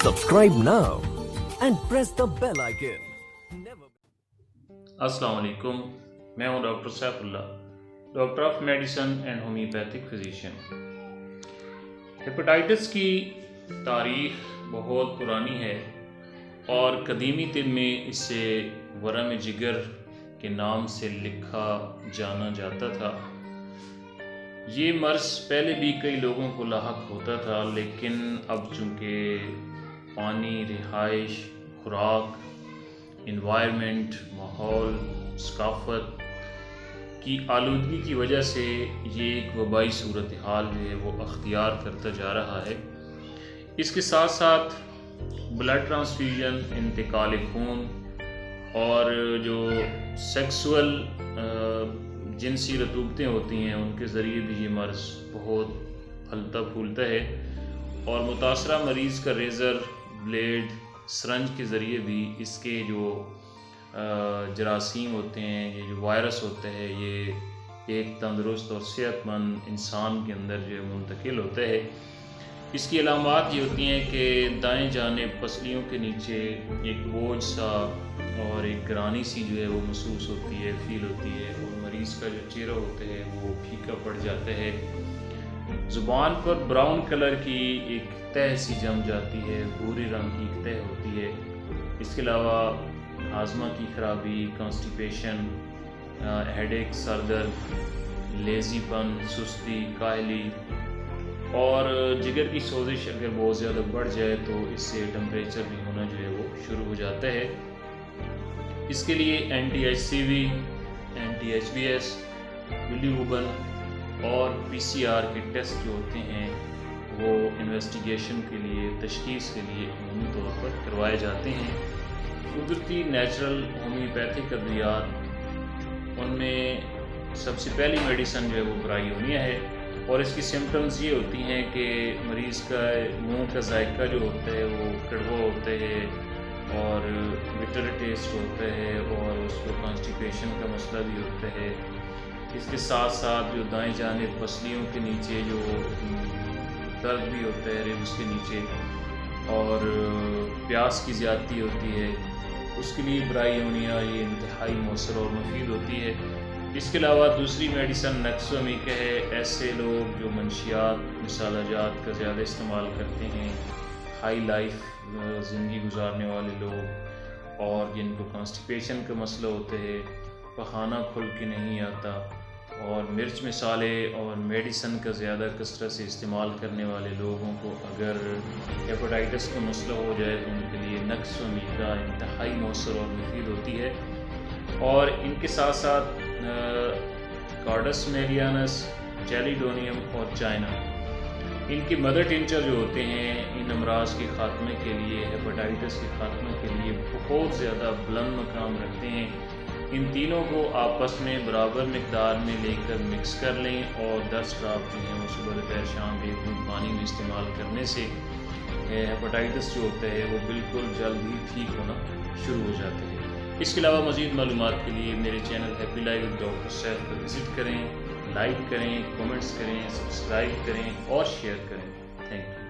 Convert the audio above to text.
Subscribe now and press the bell icon. السلام علیکم، میں ہوں doctor Saifullah, doctor of medicine and homeopathic physician. Hepatitis کی تاریخ بہت پرانی ہے اور قدیمی طب میں اسے ورم جگر کے نام سے لکھا جانا جاتا تھا۔ یہ مرض پہلے بھی کئی لوگوں کو لاحق ہوتا تھا، لیکن اب چونکہ پانی، رہائش، خوراک، انوائرمنٹ، ماحول، ثقافت کی آلودگی کی وجہ سے یہ ایک وبائی صورتحال جو ہے وہ اختیار کرتا جا رہا ہے۔ اس کے ساتھ ساتھ بلڈ ٹرانسفیوژن، انتقال خون اور جو سیکسول جنسی رطوبتیں ہوتی ہیں ان کے ذریعے بھی یہ مرض بہت پھلتا پھولتا ہے، اور متاثرہ مریض کا ریزر، بلیڈ، سرنج کے ذریعے بھی اس کے جو جراثیم ہوتے ہیں، یہ جو وائرس ہوتا ہے، یہ ایک تندرست اور صحت مند انسان کے اندر جو منتقل ہوتا ہے۔ اس کی علامات یہ ہوتی ہیں کہ دائیں جانب پسلیوں کے نیچے ایک بوجھ سا اور ایک گرانی سی جو ہے وہ محسوس ہوتی ہے، فیل ہوتی ہے، اور مریض کا جو چہرہ ہوتا ہے وہ پھیکا پڑ جاتا ہے۔ زبان پر براؤن کلر کی ایک تہ سی جم جاتی ہے، بھوری رنگ کی ایک تہ ہوتی ہے۔ اس کے علاوہ ہاضمہ کی خرابی، کانسٹیپیشن، ہیڈ ایک، سر درد، لیزی پن، سستی، کاہلی، اور جگر کی سوزش اگر بہت زیادہ بڑھ جائے تو اس سے ٹمپریچر بھی ہونا جو ہے وہ شروع ہو جاتا ہے۔ اس کے لیے اینٹی ایچ سی وی، اینٹی ایچ بی ایس، بلیوبن اور پی سی آر کے ٹیسٹ جو ہوتے ہیں وہ انویسٹیگیشن کے لیے، تشخیص کے لیے عمومی طور پر کروائے جاتے ہیں۔ قدرتی نیچرل ہومیوپیتھک ادویات، ان میں سب سے پہلی میڈیسن جو ہے وہ برائیونیا ہے، اور اس کی سمٹمز یہ ہوتی ہیں کہ مریض کا منہ کا ذائقہ جو ہوتا ہے وہ کڑوا ہوتا ہے اور بٹر ٹیسٹ ہوتا ہے، اور اس کو کانسٹیپیشن کا مسئلہ بھی ہوتا ہے۔ اس کے ساتھ ساتھ جو دائیں جانب پسلیوں کے نیچے جو درد بھی ہوتا ہے ریبس کے نیچے، اور پیاس کی زیادتی ہوتی ہے، اس کے لیے برائیونیا یہ انتہائی مؤثر اور مفید ہوتی ہے۔ اس کے علاوہ دوسری میڈیسن نیکسومیکا ہے۔ ایسے لوگ جو منشیات، مسالہ جات کا زیادہ استعمال کرتے ہیں، ہائی لائف زندگی گزارنے والے لوگ، اور جن کو کانسٹیپیشن کا مسئلہ ہوتا ہے، پخانہ کھل کے نہیں آتا، اور مرچ مسالے اور میڈیسن کا زیادہ کثرت سے استعمال کرنے والے لوگوں کو اگر ہیپاٹائٹس کا مسئلہ ہو جائے تو ان کے لیے نیکسومیکا انتہائی مؤثر اور مفید ہوتی ہے۔ اور ان کے ساتھ ساتھ کارڈس میریانس، چیلیڈونیم اور چائنا، ان کی مدر ٹنچر جو ہوتے ہیں ان امراض کے خاتمے کے لیے، ہیپاٹائٹس کے خاتمے کے لیے بہت زیادہ بلند مقام رکھتے ہیں۔ ان تینوں کو آپس میں برابر مقدار میں لے کر مکس کر لیں، اور 10 ڈراپ جو ہیں وہ صبح دوپہر شام ایک گھونٹ پانی میں استعمال کرنے سے ہیپاٹائٹس جو ہوتا ہے وہ بالکل جلد ہی ٹھیک ہونا شروع ہو جاتا ہے۔ اس کے علاوہ مزید معلومات کے لیے میرے channel happy life with doctor Saif پر وزٹ کریں، لائک کریں، کمنٹس کریں، سبسکرائب کریں اور شیئر کریں۔ Thank you.